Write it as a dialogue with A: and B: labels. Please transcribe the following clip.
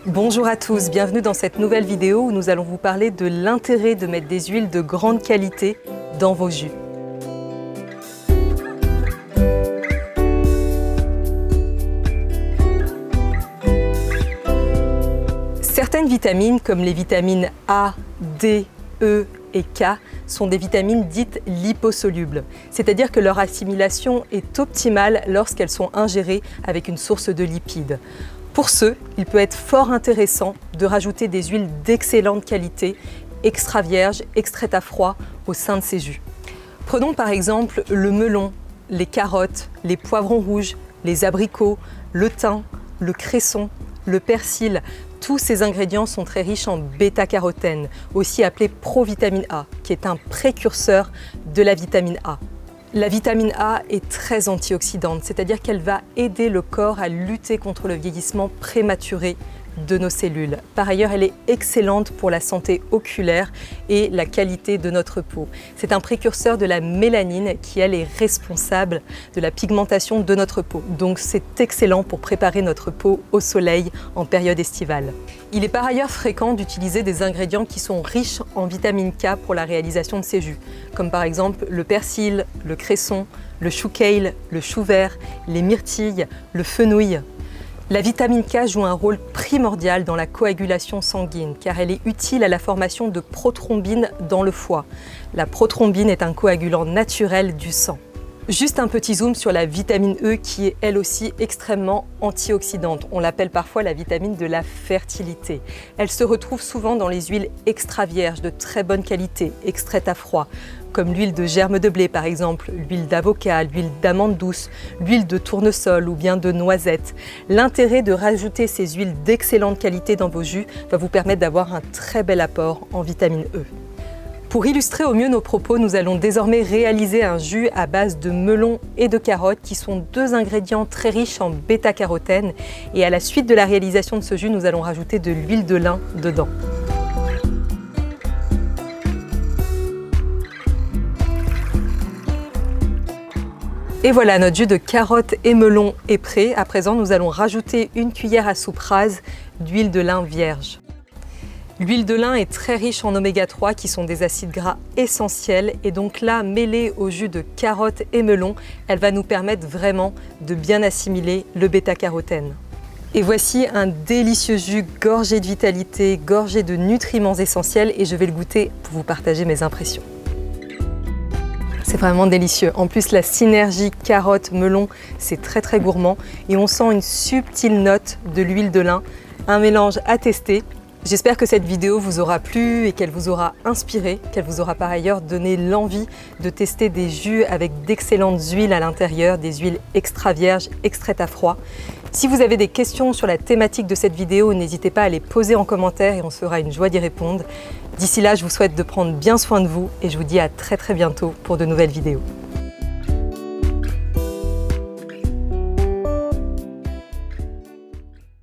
A: Bonjour à tous, bienvenue dans cette nouvelle vidéo où nous allons vous parler de l'intérêt de mettre des huiles de grande qualité dans vos jus. Certaines vitamines comme les vitamines A, D, E et K sont des vitamines dites liposolubles, c'est-à-dire que leur assimilation est optimale lorsqu'elles sont ingérées avec une source de lipides. Pour ce, il peut être fort intéressant de rajouter des huiles d'excellente qualité, extra vierges, extraites à froid au sein de ces jus. Prenons par exemple le melon, les carottes, les poivrons rouges, les abricots, le thym, le cresson, le persil. Tous ces ingrédients sont très riches en bêta-carotène, aussi appelée provitamine A, qui est un précurseur de la vitamine A. La vitamine A est très antioxydante, c'est-à-dire qu'elle va aider le corps à lutter contre le vieillissement prématuré de nos cellules. Par ailleurs, elle est excellente pour la santé oculaire et la qualité de notre peau. C'est un précurseur de la mélanine qui, elle, est responsable de la pigmentation de notre peau. Donc c'est excellent pour préparer notre peau au soleil en période estivale. Il est par ailleurs fréquent d'utiliser des ingrédients qui sont riches en vitamine K pour la réalisation de ces jus, comme par exemple le persil, le cresson, le chou kale, le chou vert, les myrtilles, le fenouil. La vitamine K joue un rôle primordial dans la coagulation sanguine car elle est utile à la formation de prothrombine dans le foie. La prothrombine est un coagulant naturel du sang. Juste un petit zoom sur la vitamine E qui est elle aussi extrêmement antioxydante. On l'appelle parfois la vitamine de la fertilité. Elle se retrouve souvent dans les huiles extra vierges de très bonne qualité, extraites à froid, comme l'huile de germe de blé par exemple, l'huile d'avocat, l'huile d'amande douce, l'huile de tournesol ou bien de noisette. L'intérêt de rajouter ces huiles d'excellente qualité dans vos jus va vous permettre d'avoir un très bel apport en vitamine E. Pour illustrer au mieux nos propos, nous allons désormais réaliser un jus à base de melon et de carottes qui sont deux ingrédients très riches en bêta-carotène. Et à la suite de la réalisation de ce jus, nous allons rajouter de l'huile de lin dedans. Et voilà, notre jus de carottes et melon est prêt. À présent, nous allons rajouter une cuillère à soupe rase d'huile de lin vierge. L'huile de lin est très riche en oméga 3 qui sont des acides gras essentiels et donc là, mêlée au jus de carottes et melon, elle va nous permettre vraiment de bien assimiler le bêta-carotène. Et voici un délicieux jus gorgé de vitalité, gorgé de nutriments essentiels et je vais le goûter pour vous partager mes impressions. C'est vraiment délicieux. En plus, la synergie carotte-melon, c'est très gourmand et on sent une subtile note de l'huile de lin, un mélange à tester. J'espère que cette vidéo vous aura plu et qu'elle vous aura inspiré, qu'elle vous aura par ailleurs donné l'envie de tester des jus avec d'excellentes huiles à l'intérieur, des huiles extra vierges, extraites à froid. Si vous avez des questions sur la thématique de cette vidéo, n'hésitez pas à les poser en commentaire et on se fera une joie d'y répondre. D'ici là, je vous souhaite de prendre bien soin de vous et je vous dis à très bientôt pour de nouvelles vidéos.